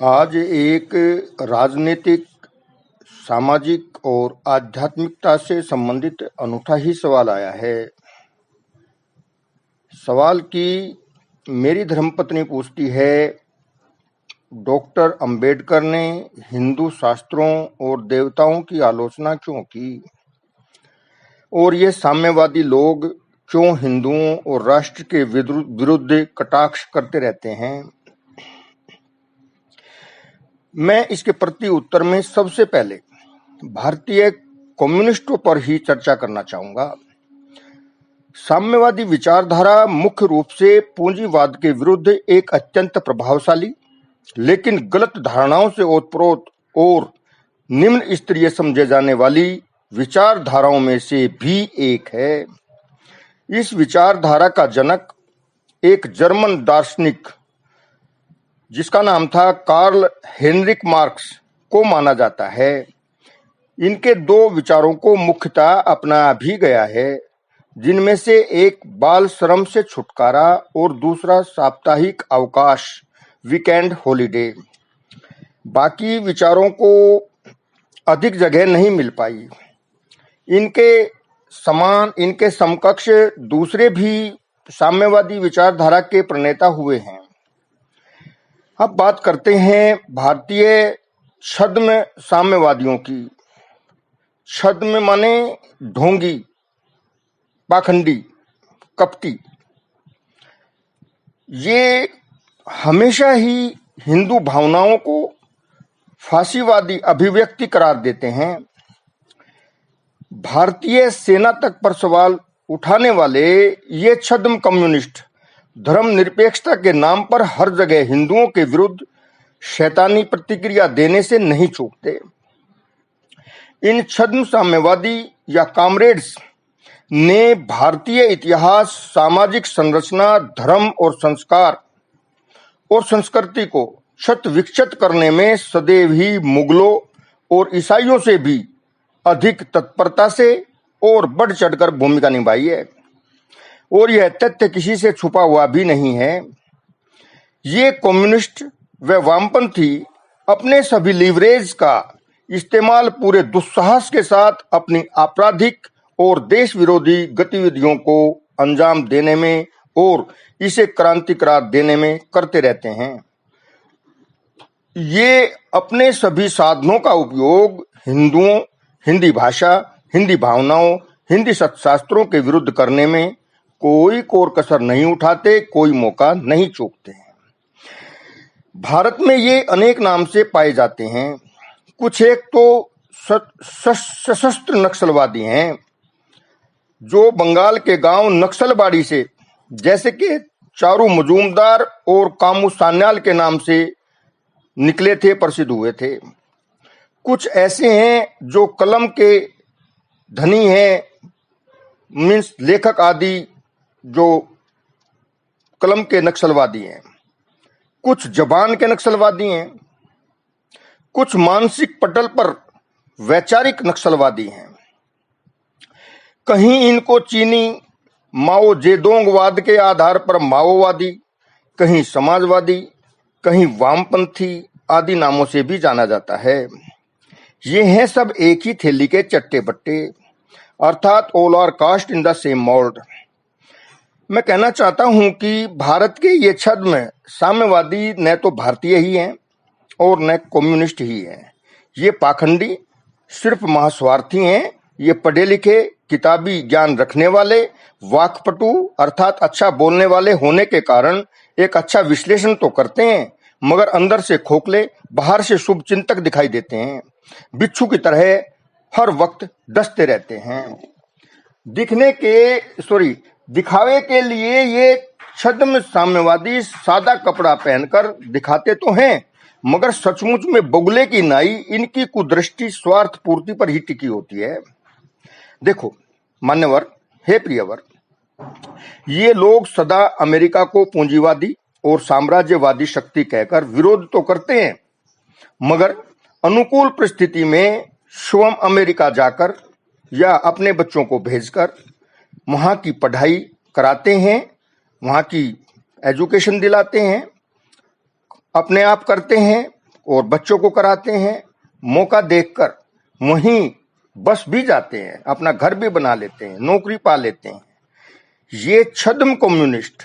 आज एक राजनीतिक, सामाजिक और आध्यात्मिकता से संबंधित अनूठा ही सवाल आया है। सवाल की मेरी धर्मपत्नी पूछती है, डॉक्टर अंबेडकर ने हिंदू शास्त्रों और देवताओं की आलोचना क्यों की? और ये साम्यवादी लोग क्यों हिंदुओं और राष्ट्र के विरुद्ध कटाक्ष करते रहते हैं? मैं इसके प्रति उत्तर में सबसे पहले भारतीय कम्युनिस्टों पर ही चर्चा करना चाहूंगा। साम्यवादी विचारधारा मुख्य रूप से पूंजीवाद के विरुद्ध एक अत्यंत प्रभावशाली लेकिन गलत धारणाओं से ओतप्रोत और निम्न स्तरीय समझे जाने वाली विचारधाराओं में से भी एक है। इस विचारधारा का जनक एक जर्मन दार्शनिक जिसका नाम था कार्ल हेनरिक मार्क्स को माना जाता है। इनके दो विचारों को मुख्यतः अपनाया भी गया है, जिनमें से एक बाल श्रम से छुटकारा और दूसरा साप्ताहिक अवकाश, वीकेंड हॉलिडे। बाकी विचारों को अधिक जगह नहीं मिल पाई। इनके समकक्ष दूसरे भी साम्यवादी विचारधारा के प्रणेता हुए हैं। अब बात करते हैं भारतीय छद्म साम्यवादियों की। छद्म माने ढोंगी, पाखंडी, कपटी। ये हमेशा ही हिंदू भावनाओं को फासीवादी अभिव्यक्ति करार देते हैं। भारतीय सेना तक पर सवाल उठाने वाले ये छद्म कम्युनिस्ट धर्मनिरपेक्षता के नाम पर हर जगह हिंदुओं के विरुद्ध शैतानी प्रतिक्रिया देने से नहीं चूकते। इन छद्म साम्यवादी या कॉमरेड्स ने भारतीय इतिहास, सामाजिक संरचना, धर्म और संस्कार और संस्कृति को क्षत विक्षत करने में सदैव ही मुगलों और ईसाइयों से भी अधिक तत्परता से और बढ़ चढ़कर भूमिका निभाई है। और यह तथ्य किसी से छुपा हुआ भी नहीं है। ये कम्युनिस्ट व वामपंथी अपने सभी लीवरेज का इस्तेमाल पूरे दुस्साहस के साथ अपनी आपराधिक और देश विरोधी गतिविधियों को अंजाम देने में और इसे क्रांति करार देने में करते रहते हैं। ये अपने सभी साधनों का उपयोग हिंदुओं, हिंदी भाषा, हिंदी भावनाओं, हिंदी सत्शास्त्रों के विरुद्ध करने में कोई कोर कसर नहीं उठाते, कोई मौका नहीं चूकते हैं। भारत में ये अनेक नाम से पाए जाते हैं। कुछ एक तो सशस्त्र नक्सलवादी हैं जो बंगाल के गांव नक्सलबाड़ी से, जैसे कि चारू मजूमदार और कामू सान्याल के नाम से निकले थे, प्रसिद्ध हुए थे। कुछ ऐसे हैं जो कलम के धनी हैं, मीन्स लेखक आदि जो कलम के नक्सलवादी हैं। कुछ जबान के नक्सलवादी हैं। कुछ मानसिक पटल पर वैचारिक नक्सलवादी हैं। कहीं इनको चीनी माओ जेदोंगवाद के आधार पर माओवादी, कहीं समाजवादी, कहीं वामपंथी आदि नामों से भी जाना जाता है। ये हैं सब एक ही थैली के चट्टे बट्टे, अर्थात all are cast in the same mould. मैं कहना चाहता हूं कि भारत के ये छद्म साम्यवादी न तो भारतीय ही हैं और न कम्युनिस्ट ही हैं। ये पाखंडी सिर्फ महास्वार्थी हैं। ये पढ़े लिखे, किताबी ज्ञान रखने वाले, वाक्पटु अर्थात अच्छा बोलने वाले होने के कारण एक अच्छा विश्लेषण तो करते हैं, मगर अंदर से खोखले, बाहर से शुभ चिंतक दिखाई देते हैं। बिच्छू की तरह हर वक्त डसते रहते हैं। दिखावे के लिए ये छद्म साम्यवादी सादा कपड़ा पहनकर दिखाते तो हैं, मगर सचमुच में बगुले की नाई इनकी कुदृष्टि स्वार्थ पूर्ति पर ही टिकी होती है। देखो मान्यवर, हे प्रियवर, ये लोग सदा अमेरिका को पूंजीवादी और साम्राज्यवादी शक्ति कहकर विरोध तो करते हैं, मगर अनुकूल परिस्थिति में स्वयं अमेरिका जाकर या अपने बच्चों को भेजकर वहां की पढ़ाई कराते हैं, वहां की एजुकेशन दिलाते हैं, अपने आप करते हैं, और बच्चों को कराते हैं। मौका देखकर वहीं बस भी जाते हैं, अपना घर भी बना लेते हैं, नौकरी पा लेते हैं। ये छद्म कम्युनिस्ट,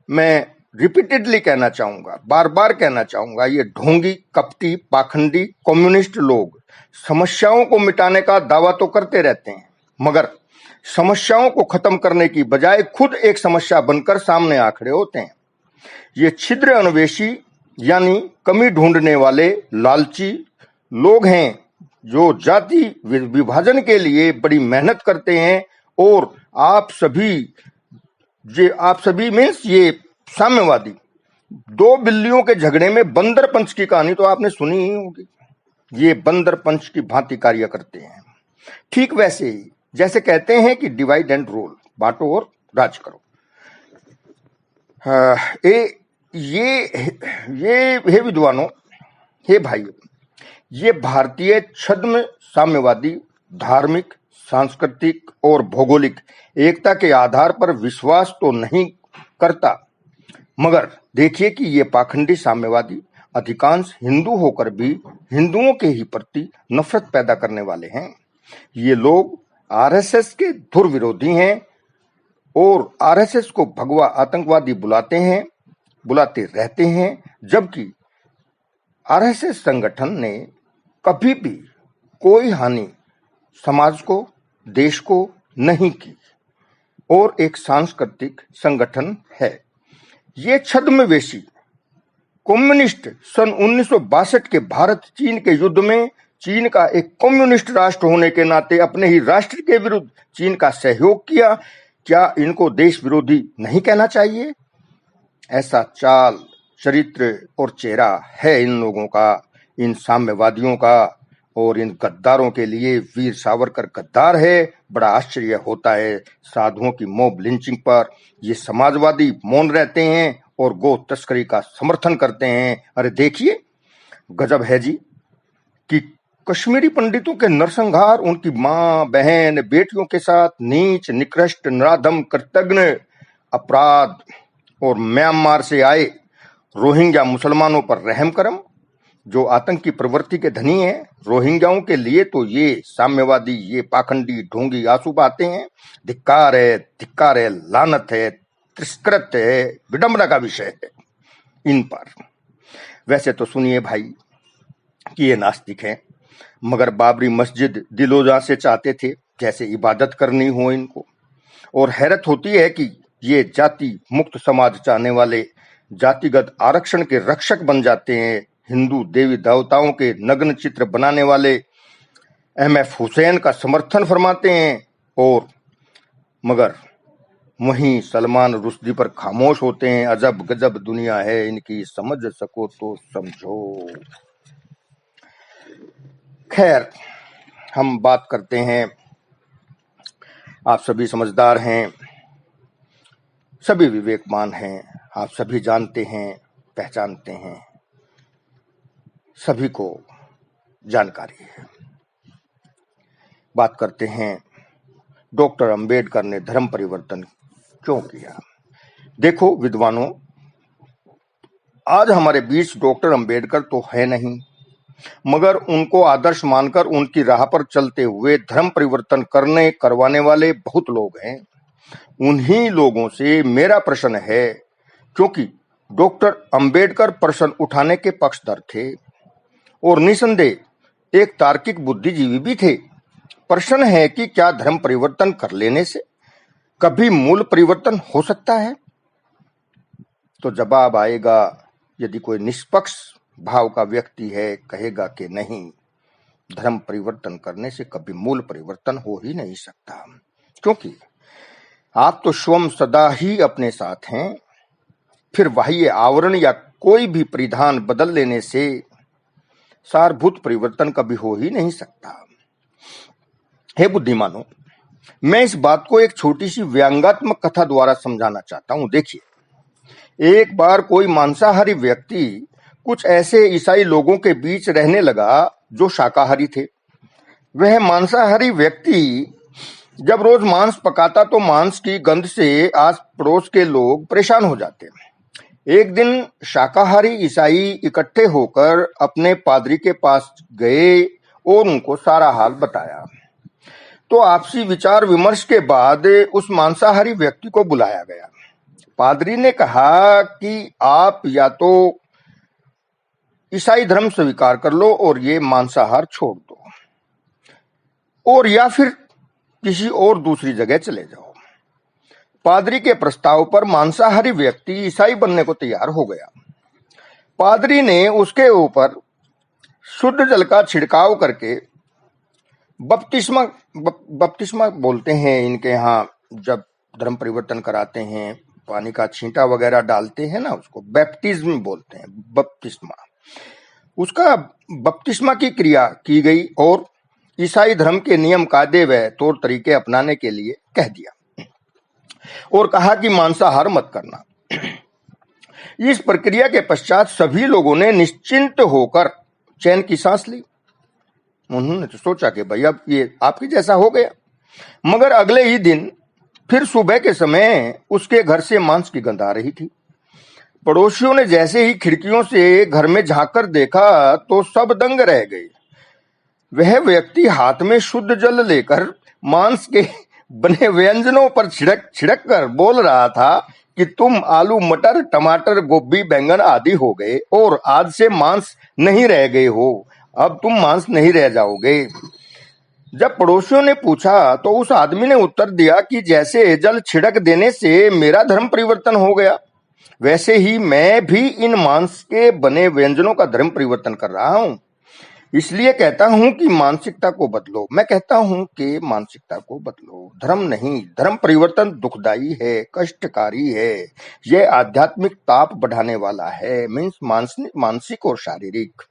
मैं रिपीटेडली कहना चाहूंगा, बार बार कहना चाहूंगा, ये ढोंगी, कपटी, पाखंडी कम्युनिस्ट लोग समस्याओं को मिटाने का दावा तो करते रहते हैं, मगर समस्याओं को खत्म करने की बजाय खुद एक समस्या बनकर सामने आ खड़े होते हैं। ये छिद्र अन्वेषी यानी कमी ढूंढने वाले लालची लोग हैं जो जाति विभाजन के लिए बड़ी मेहनत करते हैं। और आप सभी मीन्स ये साम्यवादी, दो बिल्लियों के झगड़े में बंदर पंच की कहानी तो आपने सुनी ही होगी। ये बंदर पंच की भांति कार्य करते हैं। ठीक वैसे ही जैसे कहते हैं कि डिवाइड एंड रूल, बांटो और राज करो। ये हे विद्वानों, हे भाइयों, ये भारतीय छद्म साम्यवादी धार्मिक, सांस्कृतिक और भौगोलिक एकता के आधार पर विश्वास तो नहीं करता, मगर देखिए कि ये पाखंडी साम्यवादी अधिकांश हिंदू होकर भी हिंदुओं के ही प्रति नफरत पैदा करने वाले हैं। ये लोग आरएसएस के धुर विरोधी हैं और आरएसएस को भगवा आतंकवादी बुलाते रहते हैं, जबकि आरएसएस संगठन ने कभी भी कोई हानि समाज को, देश को नहीं की और एक सांस्कृतिक संगठन है। ये छद्मवेशी कम्युनिस्ट सन 1962 के भारत चीन के युद्ध में चीन का एक कम्युनिस्ट राष्ट्र होने के नाते अपने ही राष्ट्र के विरुद्ध चीन का सहयोग किया। क्या इनको देश विरोधी नहीं कहना चाहिए? ऐसा चाल, चरित्र और चेहरा है इन लोगों का, इन साम्यवादियों का। और इन गद्दारों के लिए वीर सावरकर गद्दार है। बड़ा आश्चर्य होता है साधुओं की मॉब लिंचिंग पर ये समाजवादी मौन रहते हैं और गो तस्करी का समर्थन करते हैं। अरे देखिए, गजब है जी कि कश्मीरी पंडितों के नरसंहार, उनकी मां, बहन, बेटियों के साथ नीच, निकृष्ट, नराधम, कृतघ्न अपराध, और म्यांमार से आए रोहिंग्या मुसलमानों पर रहम करम, जो आतंकी प्रवृत्ति के धनी हैं। रोहिंग्याओं के लिए तो ये साम्यवादी, ये पाखंडी, ढोंगी आंसू बहाते हैं। धिक्कार है, लानत है, तिरस्कृत है, विडंबना का विषय है इन पर। वैसे तो सुनिए भाई कि ये नास्तिक हैं, मगर बाबरी मस्जिद दिलोजा से चाहते थे जैसे इबादत करनी हो इनको। और हैरत होती है कि ये जाति मुक्त समाज चाहने वाले जातिगत आरक्षण के रक्षक बन जाते हैं। हिंदू देवी देवताओं के नग्न चित्र बनाने वाले एमएफ हुसैन का समर्थन फरमाते हैं, और मगर वहीं सलमान रुश्दी पर खामोश होते हैं। अजब गजब दुनिया है इनकी, समझ सको तो समझो। खैर, हम बात करते हैं, आप सभी समझदार हैं, सभी विवेकमान हैं, आप सभी जानते हैं, पहचानते हैं, सभी को जानकारी है। बात करते हैं डॉक्टर अंबेडकर ने धर्म परिवर्तन क्यों किया। देखो विद्वानों, आज हमारे बीच डॉक्टर अंबेडकर तो है नहीं, मगर उनको आदर्श मानकर उनकी राह पर चलते हुए धर्म परिवर्तन करवाने वाले बहुत लोग हैं। उन्हीं लोगों से मेरा प्रश्न है, क्योंकि डॉक्टर अंबेडकर प्रश्न उठाने के पक्षधर थे और निसंदेह एक तार्किक बुद्धिजीवी भी थे। प्रश्न है कि क्या धर्म परिवर्तन कर लेने से कभी मूल परिवर्तन हो सकता है? तो जवाब आएगा, यदि कोई निष्पक्ष भाव का व्यक्ति है, कहेगा कि नहीं, धर्म परिवर्तन करने से कभी मूल परिवर्तन हो ही नहीं सकता, क्योंकि आप तो स्वयं सदा ही अपने साथ हैं। फिर बाह्य आवरण या कोई भी परिधान बदल लेने से सारभूत परिवर्तन कभी हो ही नहीं सकता। हे बुद्धिमानों, मैं इस बात को एक छोटी सी व्यंग्यात्मक कथा द्वारा समझाना चाहता हूं। देखिए, एक बार कोई मांसाहारी व्यक्ति कुछ ऐसे ईसाई लोगों के बीच रहने लगा जो शाकाहारी थे। वह मांसाहारी व्यक्ति जब रोज मांस पकाता तो मांस की गंध से आस पड़ोस के लोग परेशान हो जाते। एक दिन शाकाहारी ईसाई इकट्ठे होकर अपने पादरी के पास गए और उनको सारा हाल बताया। तो आपसी विचार विमर्श के बाद उस मांसाहारी व्यक्ति को बुलाया गया। पादरी ने कहा कि आप या तो ईसाई धर्म स्वीकार कर लो और ये मांसाहार छोड़ दो, और या फिर किसी और दूसरी जगह चले जाओ। पादरी के प्रस्ताव पर मांसाहारी व्यक्ति ईसाई बनने को तैयार हो गया। पादरी ने उसके ऊपर शुद्ध जल का छिड़काव करके बपतिस्मा बोलते हैं इनके यहाँ, जब धर्म परिवर्तन कराते हैं पानी का छींटा वगैरह डालते हैं ना, उसको बैप्टिज्म बोलते हैं, बपतिस्मा। उसका बपतिस्मा की क्रिया की गई और ईसाई धर्म के नियम कायदे व तौर तरीके अपनाने के लिए कह दिया और कहा कि मांसाहार मत करना। इस प्रक्रिया के पश्चात सभी लोगों ने निश्चिंत होकर चैन की सांस ली। उन्होंने तो सोचा कि भाई अब ये आपके जैसा हो गया। मगर अगले ही दिन फिर सुबह के समय उसके घर से मांस की गंध आ रही थी। पड़ोसियों ने जैसे ही खिड़कियों से घर में झांककर देखा तो सब दंग रह गए। वह व्यक्ति हाथ में शुद्ध जल लेकर मांस के बने व्यंजनों पर छिड़क कर बोल रहा था कि तुम आलू मटर टमाटर गोभी बैंगन आदि हो गए और आज से मांस नहीं रह गए हो, अब तुम मांस नहीं रह जाओगे। जब पड़ोसियों ने पूछा तो उस आदमी ने उत्तर दिया कि जैसे जल छिड़क देने से मेरा धर्म परिवर्तन हो गया, वैसे ही मैं भी इन मांस के बने व्यंजनों का धर्म परिवर्तन कर रहा हूं। इसलिए कहता हूं कि मानसिकता को बदलो। मैं कहता हूं कि मानसिकता को बदलो, धर्म नहीं। धर्म परिवर्तन दुखदाई है, कष्टकारी है, यह आध्यात्मिक ताप बढ़ाने वाला है, मीन्स मानसिक और शारीरिक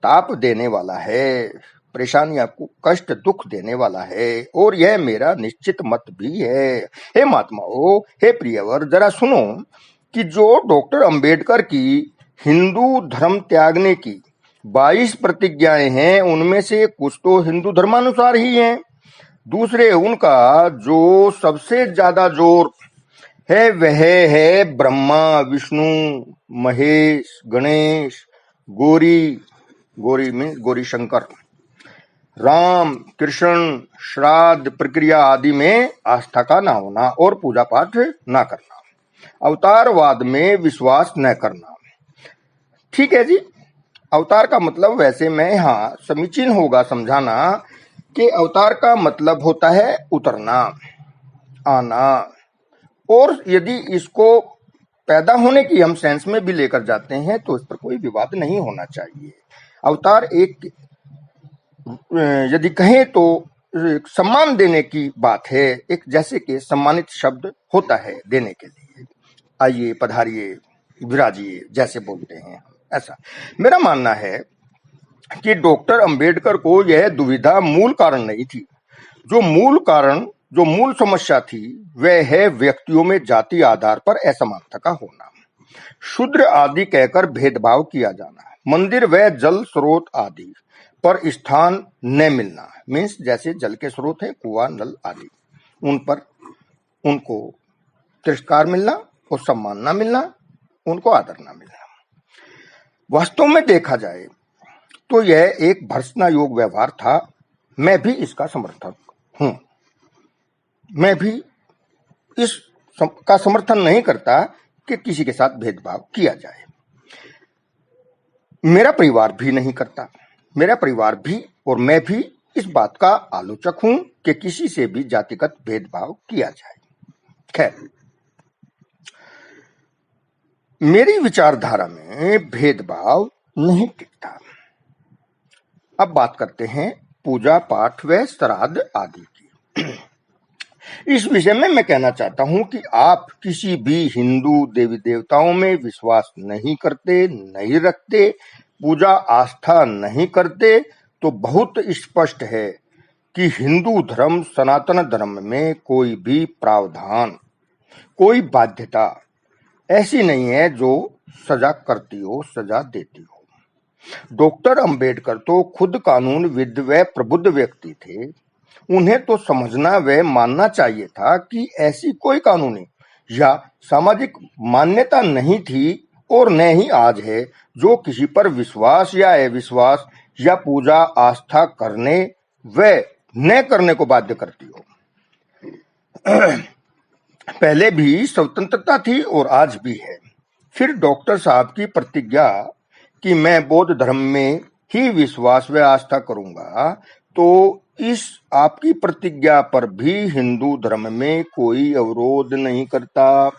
ताप देने वाला है, परेशानियां को कष्ट दुख देने वाला है, और यह मेरा निश्चित मत भी है। हे महात्माओं, हे प्रियवर, जरा सुनो कि जो डॉक्टर अंबेडकर की हिंदू धर्म त्यागने की 22 प्रतिज्ञाएं हैं, उनमें से कुछ तो हिंदू धर्मानुसार ही हैं। दूसरे उनका जो सबसे ज्यादा जोर है वह है ब्रह्मा विष्णु महेश गणेश गौरी शंकर, राम कृष्ण, श्राद्ध प्रक्रिया आदि में आस्था का ना होना और पूजा पाठ ना करना, अवतारवाद में विश्वास न करना। ठीक है जी, अवतार का मतलब वैसे मैं यहाँ समीचीन होगा समझाना कि अवतार का मतलब होता है उतरना, आना, और यदि इसको पैदा होने की हम सेंस में भी लेकर जाते हैं तो इस पर कोई विवाद नहीं होना चाहिए। अवतार एक यदि कहें तो सम्मान देने की बात है, एक जैसे कि सम्मानित शब्द होता है देने के लिए, आइए पधारिए विराजिए जैसे बोलते हैं, ऐसा मेरा मानना है कि डॉक्टर अंबेडकर को यह दुविधा मूल कारण नहीं थी। जो मूल समस्या थी वह है व्यक्तियों में जाति आधार पर असमानता का होना, शूद्र आदि कहकर भेदभाव किया जाना, मंदिर व जल स्रोत आदि पर स्थान न मिलना, मीन्स जैसे जल के स्रोत है कुआं नल आदि, उन पर उनको तिरस्कार मिलना और सम्मान ना मिलना, उनको आदर ना मिलना। वास्तव में देखा जाए तो यह एक भर्त्सना योग व्यवहार था। मैं भी इसका समर्थक हूं। मैं भी इसका समर्थन नहीं करता कि किसी के साथ भेदभाव किया जाए। मेरा परिवार भी नहीं करता। मेरा परिवार भी और मैं भी इस बात का आलोचक हूं कि किसी से भी जातिगत भेदभाव किया जाए। खैर, मेरी विचारधारा में भेदभाव नहीं टिकता। अब बात करते हैं पूजा पाठ व श्राद्ध आदि की। इस विषय में मैं कहना चाहता हूं कि आप किसी भी हिंदू देवी देवताओं में विश्वास नहीं करते, नहीं रखते, पूजा आस्था नहीं करते, तो बहुत स्पष्ट है कि हिंदू धर्म सनातन धर्म में कोई भी प्रावधान, कोई बाध्यता ऐसी नहीं है जो सजा करती हो, सजा देती हो। डॉक्टर अंबेडकर तो खुद कानूनविद व प्रबुद्ध व्यक्ति थे। उन्हें तो समझना व मानना चाहिए था कि ऐसी कोई कानूनी या सामाजिक मान्यता नहीं थी और न ही आज है, जो किसी पर विश्वास या अविश्वास या पूजा आस्था करने व न करने को बाध्य करती हो। पहले भी स्वतंत्रता थी और आज भी है। फिर डॉक्टर साहब की प्रतिज्ञा कि मैं बौद्ध धर्म में ही विश्वास व आस्था करूंगा, तो इस आपकी प्रतिज्ञा पर भी हिंदू धर्म में कोई अवरोध नहीं करता।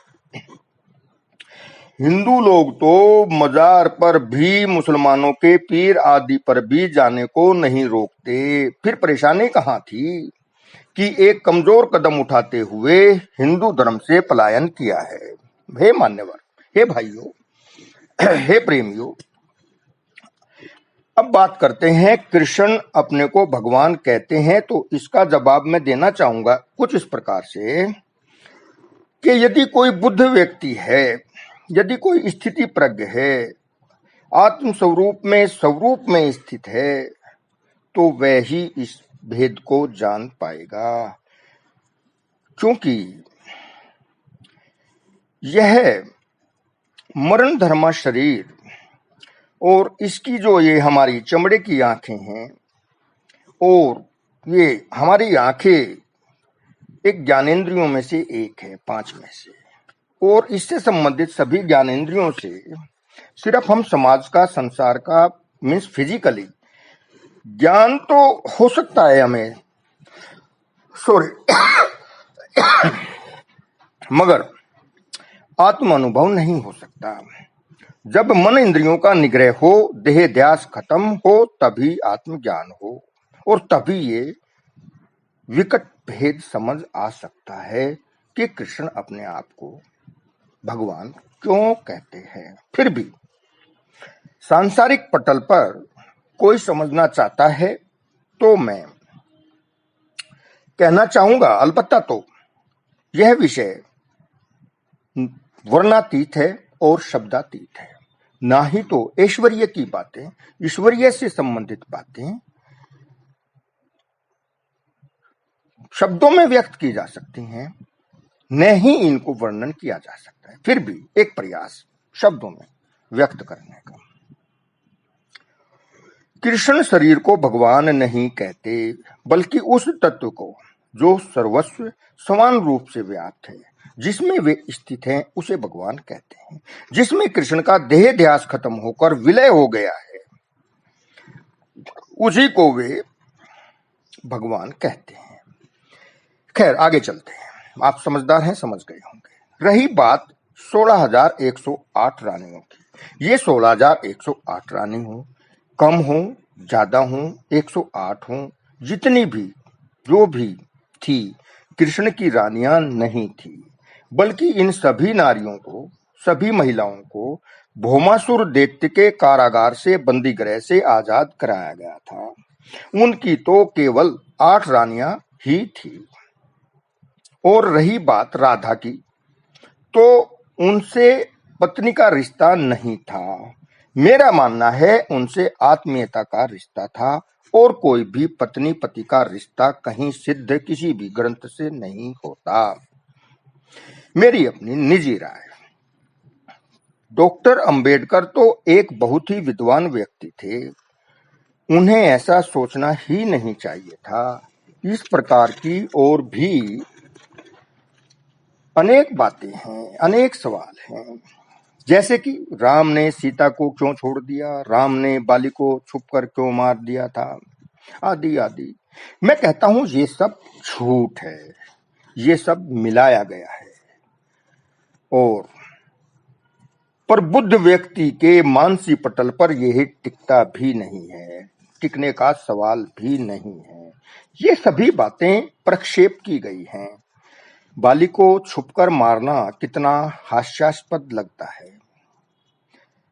हिंदू लोग तो मजार पर भी, मुसलमानों के पीर आदि पर भी जाने को नहीं रोकते। फिर परेशानी कहाँ थी कि एक कमजोर कदम उठाते हुए हिंदू धर्म से पलायन किया है। हे मान्यवर, हे भाइयों, हे प्रेमियों, अब बात करते हैं कृष्ण अपने को भगवान कहते हैं, तो इसका जवाब मैं देना चाहूंगा कुछ इस प्रकार से कि यदि कोई बुद्ध व्यक्ति है, यदि कोई स्थिति प्रज्ञ है, आत्म स्वरूप में स्थित है, तो वह ही इस भेद को जान पाएगा। क्योंकि यह मरण धर्मा शरीर और इसकी जो ये हमारी चमड़े की आंखें हैं, और ये हमारी आंखें एक ज्ञानेंद्रियों में से एक है, 5 में से, और इससे संबंधित सभी ज्ञानेंद्रियों से सिर्फ हम समाज का, संसार का, मीन्स फिजिकली ज्ञान तो हो सकता है हमें, मगर आत्म अनुभव नहीं हो सकता। जब मन इंद्रियों का निग्रह हो, देह ध्यास खत्म हो, तभी आत्मज्ञान हो, और तभी ये विकट भेद समझ आ सकता है कि कृष्ण अपने आप को भगवान क्यों कहते हैं। फिर भी सांसारिक पटल पर कोई समझना चाहता है तो मैं कहना चाहूंगा, अलबत्ता तो यह विषय वर्णातीत है और शब्दातीत है। ना ही तो ऐश्वर्य की बातें, ईश्वरीय से संबंधित बातें शब्दों में व्यक्त की जा सकती हैं, न ही इनको वर्णन किया जा सकता है। फिर भी एक प्रयास शब्दों में व्यक्त करने का। कृष्ण शरीर को भगवान नहीं कहते, बल्कि उस तत्व को जो सर्वस्व समान रूप से व्याप्त है, जिसमें वे स्थित हैं, उसे भगवान कहते हैं। जिसमें कृष्ण का देह ध्यास खत्म होकर विलय हो गया है, उसी को वे भगवान कहते हैं। खैर, आगे चलते हैं। आप समझदार हैं, समझ गए होंगे। रही बात 16,108 रानियों की, ये 16,108 रानी हो, कम हो, ज्यादा हो, 108 हो, जितनी भी जो भी थी, कृष्ण की रानियां नहीं थी, बल्कि इन सभी नारियों को, सभी महिलाओं को भौमासुर दैत्य के कारागार से, बंदी गृह से आजाद कराया गया था। उनकी तो केवल 8 रानियां ही थी। और रही बात राधा की, तो उनसे पत्नी का रिश्ता नहीं था। मेरा मानना है उनसे आत्मीयता का रिश्ता था, और कोई भी पत्नी पति का रिश्ता कहीं सिद्ध किसी भी ग्रंथ से नहीं होता। मेरी अपनी निजी राय। डॉक्टर अंबेडकर तो एक बहुत ही विद्वान व्यक्ति थे, उन्हें ऐसा सोचना ही नहीं चाहिए था। इस प्रकार की और भी अनेक बातें हैं, अनेक सवाल हैं, जैसे कि राम ने सीता को क्यों छोड़ दिया, राम ने बाली को छुपकर क्यों मार दिया था, आदि आदि। मैं कहता हूं ये सब झूठ है, ये सब मिलाया गया है। और पर बुद्ध व्यक्ति के मानसी पटल पर यह टिकता भी नहीं है, टिकने का सवाल भी नहीं है। ये सभी बातें प्रक्षेप की गई हैं। बाली को छुपकर मारना कितना हास्यास्पद लगता है।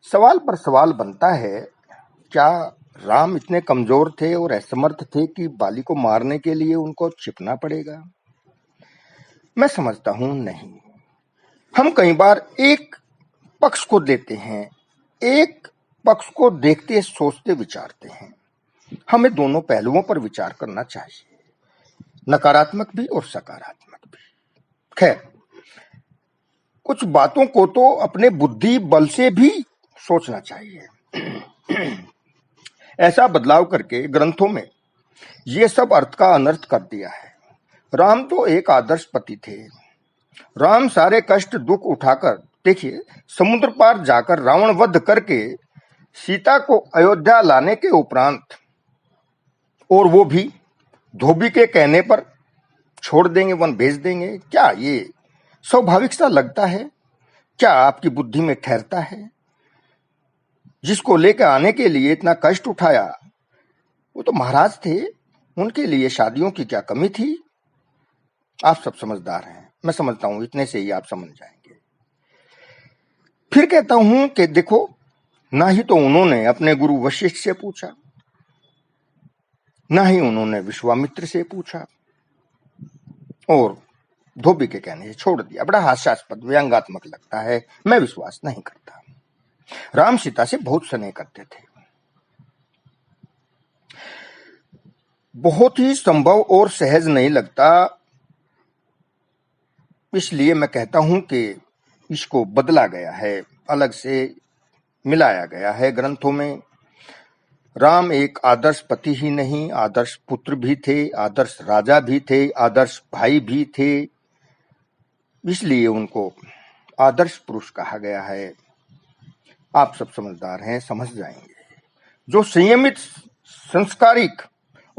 सवाल पर सवाल बनता है, क्या राम इतने कमजोर थे और असमर्थ थे कि बाली को मारने के लिए उनको छिपना पड़ेगा? मैं समझता हूं नहीं। हम कई बार एक पक्ष को देते हैं, एक पक्ष को देखते, सोचते, विचारते हैं। हमें दोनों पहलुओं पर विचार करना चाहिए, नकारात्मक भी और सकारात्मक भी। खैर, कुछ बातों को तो अपने बुद्धि बल से भी सोचना चाहिए। ऐसा बदलाव करके ग्रंथों में ये सब अर्थ का अनर्थ कर दिया है। राम तो एक आदर्श पति थे। राम सारे कष्ट दुख उठाकर, देखिए, समुद्र पार जाकर रावण वध करके सीता को अयोध्या लाने के उपरांत, और वो भी धोबी के कहने पर छोड़ देंगे, वन भेज देंगे? क्या ये स्वाभाविक सा लगता है? क्या आपकी बुद्धि में ठहरता है? जिसको लेकर आने के लिए इतना कष्ट उठाया वो तो महाराज थे, उनके लिए शादियों की क्या कमी थी? आप सब समझदार हैं, मैं समझता हूं, इतने से ही आप समझ जाएंगे। फिर कहता हूं कि देखो, ना ही तो उन्होंने अपने गुरु वशिष्ठ से पूछा, ना ही उन्होंने विश्वामित्र से पूछा, और धोबी के कहने से छोड़ दिया। बड़ा हास्यास्पद, व्यंग्यात्मक लगता है, मैं विश्वास नहीं करता। राम सीता से बहुत स्नेह करते थे, बहुत ही संभव और सहज नहीं लगता, इसलिए मैं कहता हूं कि इसको बदला गया है, अलग से मिलाया गया है ग्रंथों में। राम एक आदर्श पति ही नहीं, आदर्श पुत्र भी थे, आदर्श राजा भी थे, आदर्श भाई भी थे, इसलिए उनको आदर्श पुरुष कहा गया है। आप सब समझदार हैं, समझ जाएंगे। जो संयमित, संस्कारिक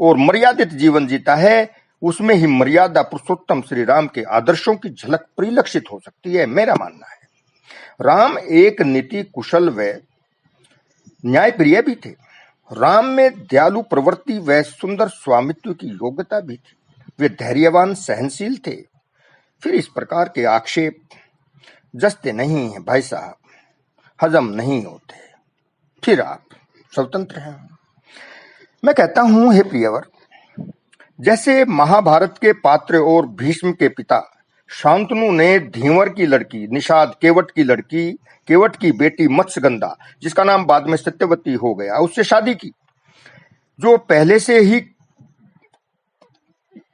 और मर्यादित जीवन जीता है, उसमें ही मर्यादा पुरुषोत्तम श्री राम के आदर्शों की झलक परिलक्षित हो सकती है, मेरा मानना है। राम एक नीति कुशल व न्यायप्रिय भी थे। राम में दयालु प्रवृत्ति व सुंदर स्वामित्व की योग्यता भी थी। वे धैर्यवान, सहनशील थे। फिर इस प्रकार के आक्षेप जसते नहीं हैं भाई साहब, हजम नहीं होते। फिर आप स्वतंत्र हैं। मैं कहता हूं, हे प्रियवर, जैसे महाभारत के पात्र और भीष्म के पिता शांतनु ने धीवर की लड़की, निषाद, केवट की बेटी मत्स्यगंधा, जिसका नाम बाद में सत्यवती हो गया, उससे शादी की। जो पहले से ही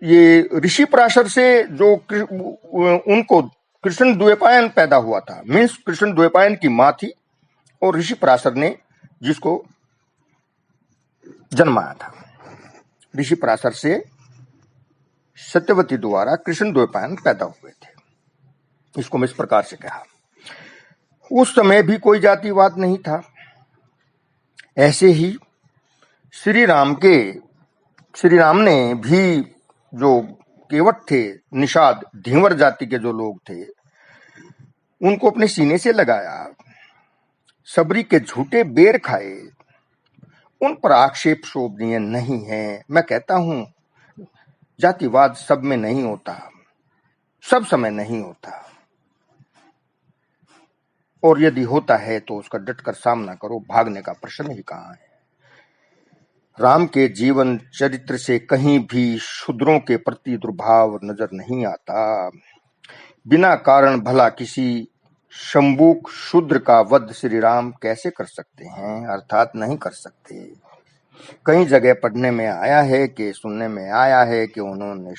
ये ऋषि पराशर से जो उनको कृष्ण द्वैपायन पैदा हुआ था, मीन्स कृष्ण द्वैपायन की मां थी, और ऋषि पराशर ने जिसको जन्माया था। ऋषि पराशर से सत्यवती द्वारा कृष्ण द्वैपायन पैदा हुए थे। इसको मैं इस प्रकार से कहा। उस समय भी कोई जातिवाद नहीं था। ऐसे ही श्री राम ने भी, जो केवट थे, निषाद, धीवर जाति के जो लोग थे, उनको अपने सीने से लगाया, सबरी के झूठे बेर खाए। उन पर आक्षेप शोभनीय नहीं है। मैं कहता हूं, जातिवाद सब में नहीं होता, सब समय नहीं होता, और यदि होता है तो उसका डटकर सामना करो, भागने का प्रश्न ही कहां है। राम के जीवन चरित्र से कहीं भी शूद्रों के प्रति दुर्भाव नजर नहीं आता। बिना कारण भला किसी शंबुक शूद्र का वध श्री राम कैसे कर सकते हैं? अर्थात नहीं कर सकते। कई जगह पढ़ने में आया है कि, सुनने में आया है कि उन्होंने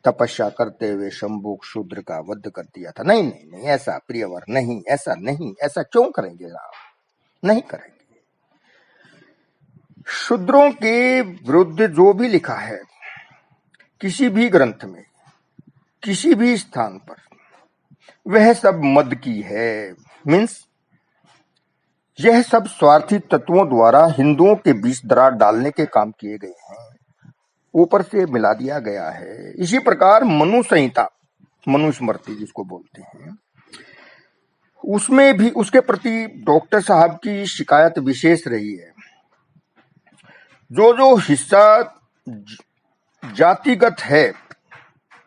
तपस्या करते हुए शंबुक शूद्र का वध कर दिया था। नहीं नहीं नहीं, ऐसा प्रियवर नहीं, ऐसा नहीं। ऐसा क्यों करेंगे राम? नहीं करेंगे। शूद्रों के विरुद्ध जो भी लिखा है किसी भी ग्रंथ में, किसी भी स्थान पर, वह सब मद की है। मीन्स यह सब स्वार्थी तत्वों द्वारा हिंदुओं के बीच दरार डालने के काम किए गए हैं, ऊपर से मिला दिया गया है। इसी प्रकार मनु संहिता, मनुस्मृति जिसको बोलते हैं, उसमें भी उसके प्रति डॉक्टर साहब की शिकायत विशेष रही है। जो हिस्सा जातिगत है,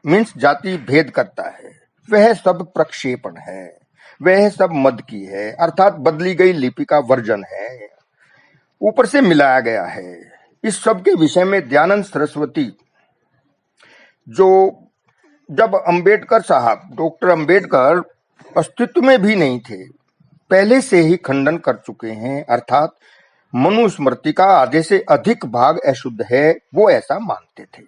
मीन्स जाति भेद करता है, वह सब प्रक्षेपण है, वह सब मद की है, अर्थात बदली गई लिपि का वर्जन है, ऊपर से मिलाया गया है। इस सब के विषय में दयानंद सरस्वती, जो जब अंबेडकर साहब, डॉक्टर अंबेडकर अस्तित्व में भी नहीं थे, पहले से ही खंडन कर चुके हैं। अर्थात मनुस्मृति का आधे से अधिक भाग अशुद्ध है, वो ऐसा मानते थे।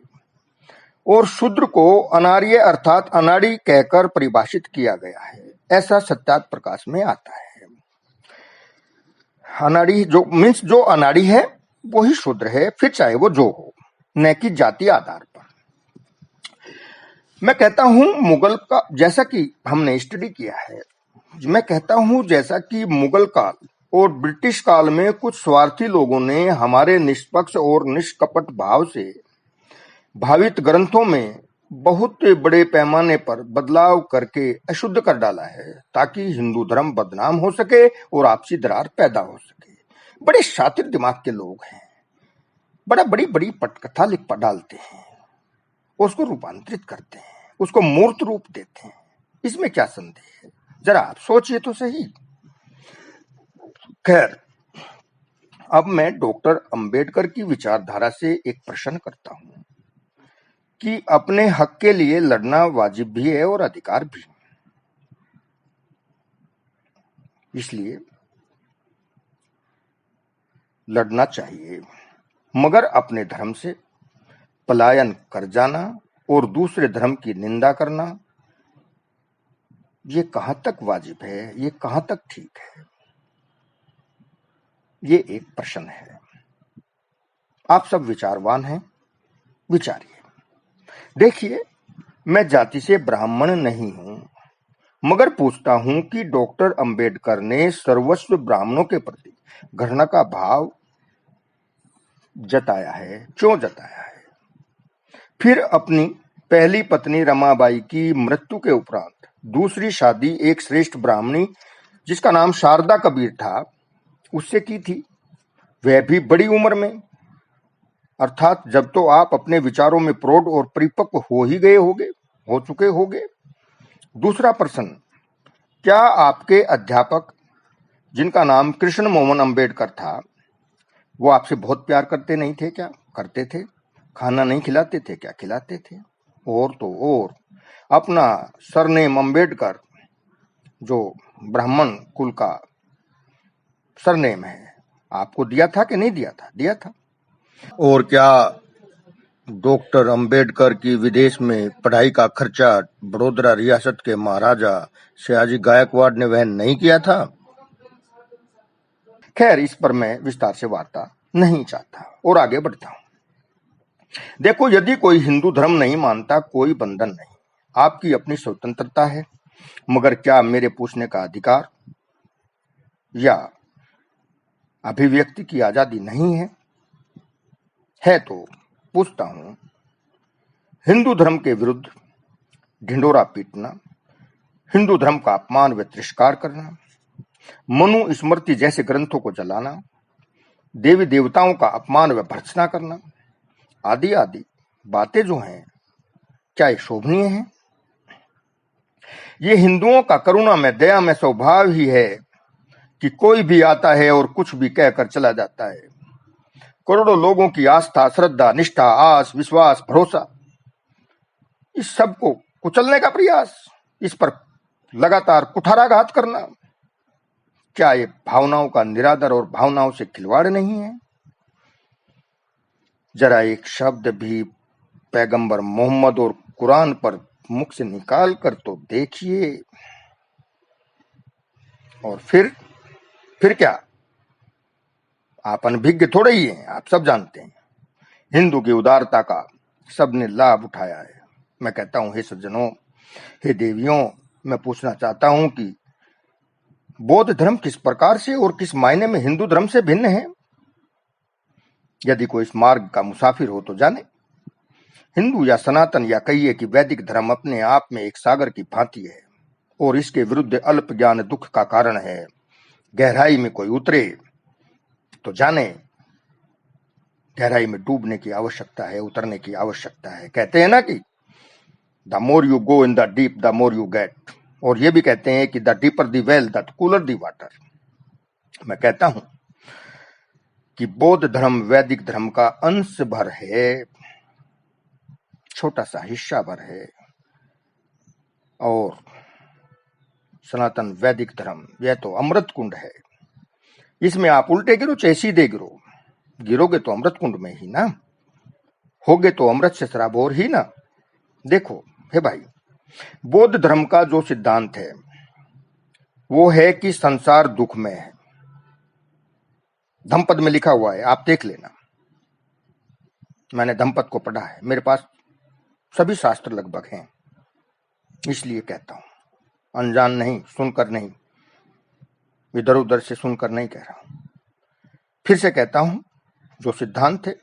और शूद्र को अनार्य अर्थात अनाड़ी कहकर परिभाषित किया गया है। ऐसा सत्यात प्रकाश में आता है। अनाड़ी जो अनाड़ी है वो ही शूद्र है, फिर चाहे वो जो हो, न कि जाति आधार पर। मैं कहता हूं मुगल का, जैसा कि हमने स्टडी किया है, मैं कहता हूं जैसा कि मुगल काल और ब्रिटिश काल में कुछ स्वार्थी लोगों ने हमारे निष्पक्ष और निष्कपट भाव से भावित ग्रंथों में बहुत बड़े पैमाने पर बदलाव करके अशुद्ध कर डाला है, ताकि हिंदू धर्म बदनाम हो सके और आपसी दरार पैदा हो सके। बड़े शातिर दिमाग के लोग हैं, बड़ी बड़ी पटकथा लिख डालते हैं, उसको रूपांतरित करते हैं, उसको मूर्त रूप देते हैं। इसमें क्या संदेह है, जरा आप सोचिए तो सही। खैर, अब मैं डॉक्टर अंबेडकर की विचारधारा से एक प्रश्न करता हूं कि अपने हक के लिए लड़ना वाजिब भी है और अधिकार भी, इसलिए लड़ना चाहिए, मगर अपने धर्म से पलायन कर जाना और दूसरे धर्म की निंदा करना, ये कहां तक वाजिब है, ये कहां तक ठीक है, ये एक प्रश्न है। आप सब विचारवान हैं, विचारिए। देखिए, मैं जाति से ब्राह्मण नहीं हूं, मगर पूछता हूं कि डॉक्टर अंबेडकर ने सर्वस्व ब्राह्मणों के प्रति घृणा का भाव जताया है, क्यों जताया है? फिर अपनी पहली पत्नी रमाबाई की मृत्यु के उपरांत दूसरी शादी एक श्रेष्ठ ब्राह्मणी जिसका नाम शारदा कबीर था, उससे की थी, वह भी बड़ी उम्र में, अर्थात जब तो आप अपने विचारों में प्रौढ़ और परिपक्व हो चुके होगे। दूसरा प्रश्न, क्या आपके अध्यापक जिनका नाम कृष्ण मोहन अंबेडकर था, वो आपसे बहुत प्यार करते नहीं थे क्या? करते थे। खाना नहीं खिलाते थे क्या? खिलाते थे। और तो और अपना सरनेम अंबेडकर, जो ब्राह्मण कुल का सरनेम है, आपको दिया था कि नहीं दिया था? दिया था। और क्या डॉक्टर अंबेडकर की विदेश में पढ़ाई का खर्चा बड़ौदा रियासत के महाराजा सयाजी गायकवाड़ ने वहन नहीं किया था? खैर, इस पर मैं विस्तार से वार्ता नहीं चाहता और आगे बढ़ता हूं। देखो, यदि कोई हिंदू धर्म नहीं मानता, कोई बंधन नहीं, आपकी अपनी स्वतंत्रता है, मगर क्या मेरे पूछने का अधिकार या अभिव्यक्ति की आजादी नहीं है? है तो पूछता हूं, हिंदू धर्म के विरुद्ध ढिंडोरा पीटना, हिंदू धर्म का अपमान व तिरस्कार करना, मनु स्मृति जैसे ग्रंथों को जलाना, देवी देवताओं का अपमान व भर्त्सना करना, आदि आदि बातें जो हैं, क्या ये शोभनीय है? ये हिंदुओं का करुणा में, दया में स्वभाव ही है कि कोई भी आता है और कुछ भी कहकर चला जाता है। करोड़ों लोगों की आस्था, श्रद्धा, निष्ठा, आस, विश्वास, भरोसा, इस सब को कुचलने का प्रयास, इस पर लगातार कुठाराघात करना, क्या ये भावनाओं का निरादर और भावनाओं से खिलवाड़ नहीं है? जरा एक शब्द भी पैगंबर मोहम्मद और कुरान पर मुख से निकाल कर तो देखिए। और फिर क्या? आप अनभिज्ञ थोड़े ही हैं, आप सब जानते हैं। हिंदू की उदारता का सबने लाभ उठाया है। मैं कहता हूं, हे सज्जनों, हे देवियों, मैं पूछना चाहता हूं कि बौद्ध धर्म किस प्रकार से और किस मायने में हिंदू धर्म से भिन्न है? यदि कोई इस मार्ग का मुसाफिर हो तो जाने। हिंदू या सनातन या कहिए कि वैदिक धर्म अपने आप में एक सागर की भांति है और इसके विरुद्ध अल्प ज्ञान दुख का कारण है। गहराई में कोई उतरे तो जाने, गहराई में डूबने की आवश्यकता है, उतरने की आवश्यकता है। कहते हैं ना कि the more you go in the deep the more you get, और ये भी कहते हैं कि the deeper the well the cooler the water. मैं कहता हूं कि बौद्ध धर्म वैदिक धर्म का अंश भर है, छोटा सा हिस्सा भर है, और सनातन वैदिक धर्म यह तो अमृत कुंड है। इसमें आप उल्टे गिरो चाहे सीधे गिरो, गिरोगे तो अमृत कुंड में ही ना, होगे तो अमृत से सराबोर ही ना। देखो हे भाई, बौद्ध धर्म का जो सिद्धांत है वो है कि संसार दुख में है। धम्मपद में लिखा हुआ है, आप देख लेना। मैंने धम्मपद को पढ़ा है, मेरे पास सभी शास्त्र लगभग हैं, इसलिए कहता हूं, अनजान नहीं, सुनकर नहीं, इधर उधर से सुनकर नहीं कह रहा हूं। फिर से कहता हूं, जो सिद्धांत है,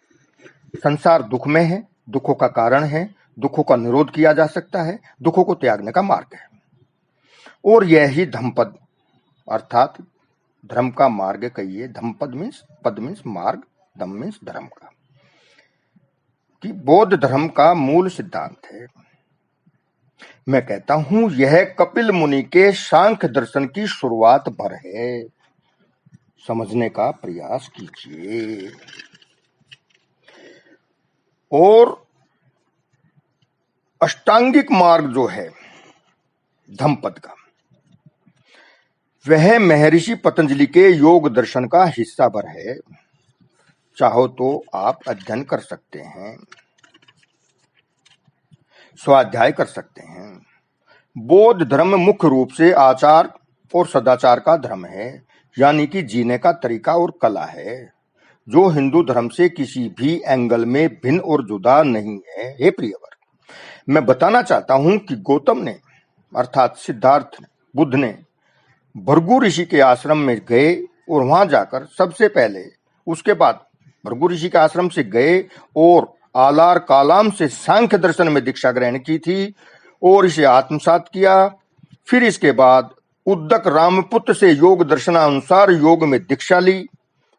संसार दुख में है, दुखों का कारण है, दुखों का निरोध किया जा सकता है, दुखों को त्यागने का मार्ग है। और यह ही धम्मपद अर्थात धर्म का मार्ग कहिए। धम्मपद मीन्स, पद मीन्स मार्ग, धम्म मीन्स धर्म का, कि बौद्ध धर्म का मूल सिद्धांत है। मैं कहता हूं यह कपिल मुनि के सांख्य दर्शन की शुरुआत भर है। समझने का प्रयास कीजिए। और अष्टांगिक मार्ग जो है धम्मपद का, वह महर्षि पतंजलि के योग दर्शन का हिस्सा भर है। चाहो तो आप अध्ययन कर सकते हैं, स्वाध्याय कर सकते हैं। बौद्ध धर्म मुख्य रूप से आचार और सदाचार का धर्म है, यानी कि जीने का तरीका और कला है, जो हिंदू धर्म से किसी भी एंगल में भिन्न और जुदा नहीं है। हे प्रियवर, मैं बताना चाहता हूं कि गौतम ने अर्थात सिद्धार्थ बुद्ध ने भृगु ऋषि के आश्रम में गए और वहां जाकर सबसे पहले, उसके बाद भृगु ऋषि के आश्रम से गए और आलार कालाम से सांख्य दर्शन में दीक्षा ग्रहण की थी और इसे आत्मसात किया। फिर इसके बाद उद्दक रामपुत्र से योग दर्शनानुसार योग में दीक्षा ली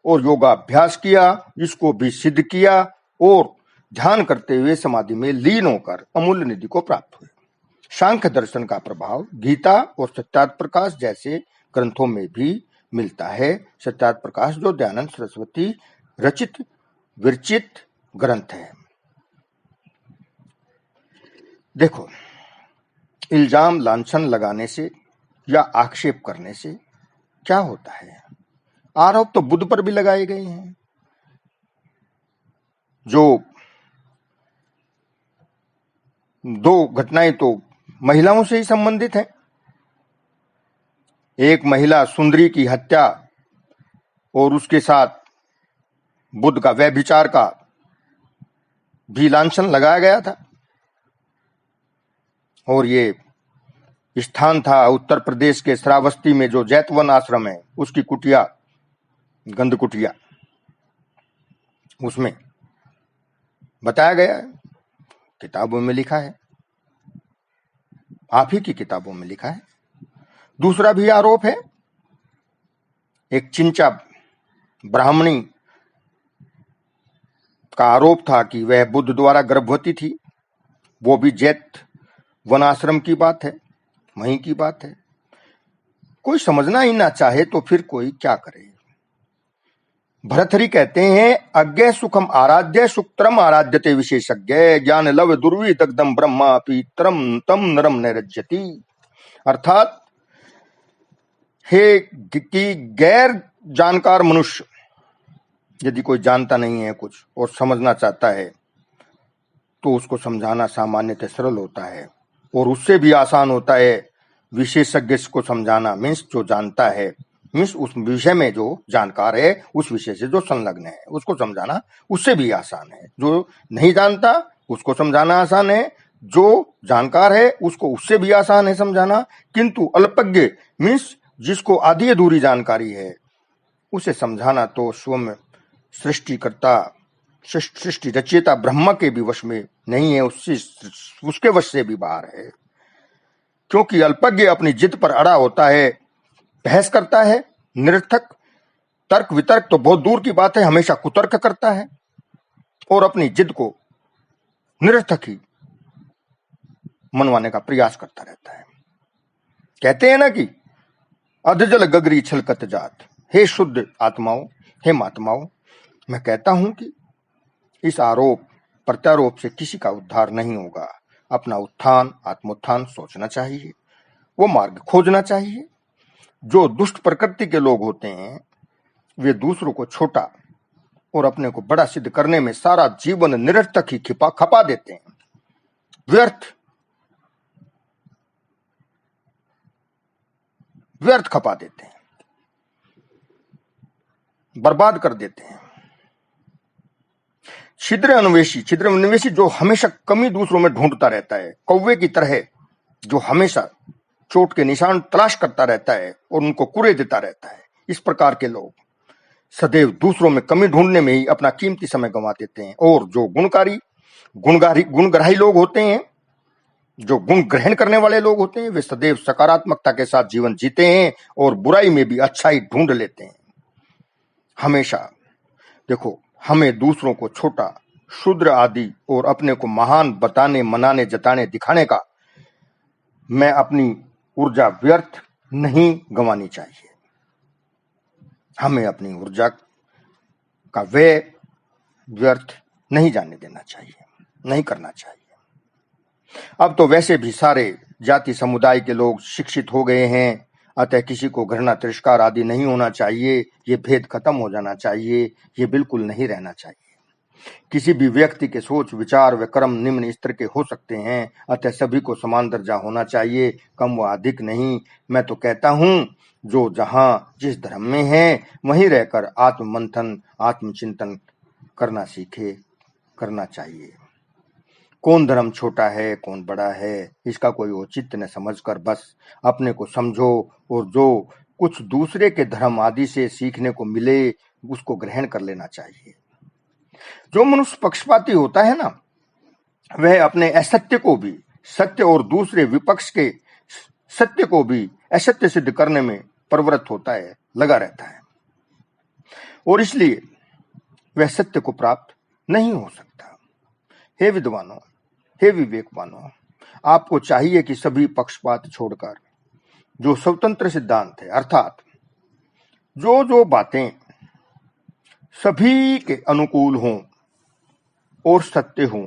और योगाभ्यास किया, इसको भी सिद्ध किया और ध्यान करते हुए समाधि में लीन होकर अमूल्य निधि को प्राप्त हुए। सांख्य दर्शन का प्रभाव गीता और सत्यार्थ प्रकाश जैसे ग्रंथों में भी मिलता है। सत्यार्थ प्रकाश जो दयानंद सरस्वती रचित विरचित ग्रंथ है। देखो, इल्जाम लांछन लगाने से या आक्षेप करने से क्या होता है? आरोप तो बुद्ध पर भी लगाए गए हैं। जो दो घटनाएं तो महिलाओं से ही संबंधित हैं। एक महिला सुंदरी की हत्या और उसके साथ बुद्ध का व्यभिचार का भी लांछन लगाया गया था। और ये स्थान था उत्तर प्रदेश के श्रावस्ती में जो जैतवन आश्रम है, उसकी कुटिया, गंध कुटिया, उसमें बताया गया है, किताबों में लिखा है, आप ही की किताबों में लिखा है। दूसरा भी आरोप है, एक चिंचा ब्राह्मणी का आरोप था कि वह बुद्ध द्वारा गर्भवती थी। वो भी जैत वनाश्रम की बात है, वहीं की बात है। कोई समझना ही ना चाहे तो फिर कोई क्या करे? भरथरी कहते हैं, अज्ञे सुखम आराध्य सुक्तरम आराध्यते विशेषज्ञ ज्ञान लव दुर्वी दग्धम ब्रह्मा पीतरम तम नरम नैरज्यति। अर्थात हे कि गैर जानकार मनुष्य, यदि कोई जानता नहीं है कुछ और समझना चाहता है तो उसको समझाना सामान्यतः सरल होता है और उससे भी आसान होता है विशेषज्ञ को समझाना। मीन्स जो जानता है, मीन्स उस विषय में जो जानकार है, उस विषय से जो संलग्न है, उसको समझाना उससे भी आसान है। जो नहीं जानता उसको समझाना आसान है, जो जानकार है उसको उससे भी आसान है समझाना। किंतु अल्पज्ञ मीन्स जिसको आधी अधूरी जानकारी है, उसे समझाना तो स्वयं सृष्टिकर्ता, सृष्टि रचयिता ब्रह्मा के भी वश में नहीं है, उसके वश से भी बाहर है। क्योंकि अल्पज्ञ अपनी जिद पर अड़ा होता है, बहस करता है, निरर्थक तर्क वितर्क तो बहुत दूर की बात है, हमेशा कुतर्क करता है और अपनी जिद को निरर्थक ही मनवाने का प्रयास करता रहता है। कहते हैं ना कि अधजल गगरी छलकत जात। हे शुद्ध आत्माओं, हे महात्माओं, मैं कहता हूं कि इस आरोप प्रत्यारोप से किसी का उद्धार नहीं होगा। अपना उत्थान, आत्मोत्थान सोचना चाहिए, वो मार्ग खोजना चाहिए। जो दुष्ट प्रकृति के लोग होते हैं, वे दूसरों को छोटा और अपने को बड़ा सिद्ध करने में सारा जीवन निरर्थक ही खपा देते हैं, व्यर्थ खपा देते हैं, बर्बाद कर देते हैं। छिद्र अन्वेषी जो हमेशा कमी दूसरों में ढूंढता रहता है, कौवे की तरह जो हमेशा चोट के निशान तलाश करता रहता है और उनको कुरे देता रहता है, इस प्रकार के लोग सदैव दूसरों में कमी ढूंढने में ही अपना कीमती समय गंवा देते हैं। और जो गुणग्राही लोग होते हैं, जो गुण ग्रहण करने वाले लोग होते हैं, वे सदैव सकारात्मकता के साथ जीवन जीते हैं और बुराई में भी अच्छाई ढूंढ लेते हैं। हमेशा देखो, हमें दूसरों को छोटा, शूद्र आदि और अपने को महान बताने, मनाने, जताने, दिखाने का मैं अपनी ऊर्जा व्यर्थ नहीं गंवानी चाहिए। हमें अपनी ऊर्जा का व्यय व्यर्थ नहीं जाने देना चाहिए, नहीं करना चाहिए। अब तो वैसे भी सारे जाति समुदाय के लोग शिक्षित हो गए हैं, अतः किसी को घृणा, तिरस्कार आदि नहीं होना चाहिए। ये भेद खत्म हो जाना चाहिए, ये बिल्कुल नहीं रहना चाहिए। किसी भी व्यक्ति के सोच, विचार व कर्म निम्न स्तर के हो सकते हैं, अतः सभी को समान दर्जा होना चाहिए, कम व अधिक नहीं। मैं तो कहता हूं, जो जहां जिस धर्म में है वहीं रहकर आत्म मंथन, आत्मचिंतन करना सीखे, करना चाहिए। कौन धर्म छोटा है, कौन बड़ा है, इसका कोई औचित्य न समझकर बस अपने को समझो और जो कुछ दूसरे के धर्म आदि से सीखने को मिले उसको ग्रहण कर लेना चाहिए। जो मनुष्य पक्षपाती होता है ना, वह अपने असत्य को भी सत्य और दूसरे विपक्ष के सत्य को भी असत्य सिद्ध करने में प्रवृत्त होता है, लगा रहता है, और इसलिए वह सत्य को प्राप्त नहीं हो सकता। हे विद्वानों, हे विवेकवानों, आपको चाहिए कि सभी पक्षपात छोड़कर जो स्वतंत्र सिद्धांत है, अर्थात जो बातें सभी के अनुकूल हों और सत्य हों,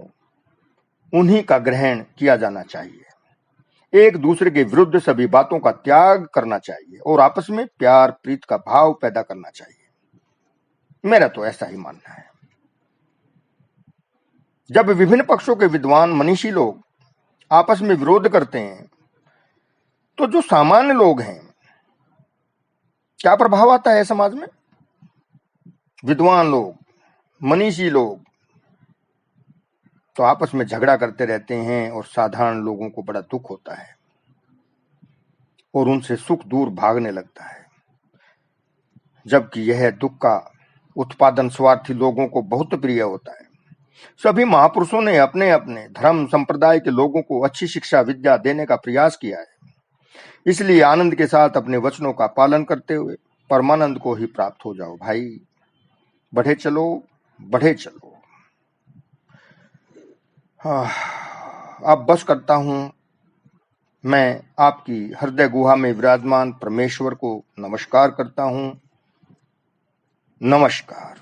उन्हीं का ग्रहण किया जाना चाहिए। एक दूसरे के विरुद्ध सभी बातों का त्याग करना चाहिए और आपस में प्यार प्रीत का भाव पैदा करना चाहिए। मेरा तो ऐसा ही मानना है। जब विभिन्न पक्षों के विद्वान मनीषी लोग आपस में विरोध करते हैं, तो जो सामान्य लोग हैं, क्या प्रभाव आता है समाज में? विद्वान लोग, मनीषी लोग तो आपस में झगड़ा करते रहते हैं और साधारण लोगों को बड़ा दुख होता है और उनसे सुख दूर भागने लगता है, जबकि यह दुख का उत्पादन स्वार्थी लोगों को बहुत प्रिय होता है। सभी महापुरुषों ने अपने अपने धर्म संप्रदाय के लोगों को अच्छी शिक्षा विद्या देने का प्रयास किया है, इसलिए आनंद के साथ अपने वचनों का पालन करते हुए परमानंद को ही प्राप्त हो जाओ भाई। बढ़े चलो, बढ़े चलो। अब बस करता हूं। मैं आपकी हृदय गुहा में विराजमान परमेश्वर को नमस्कार करता हूं। नमस्कार।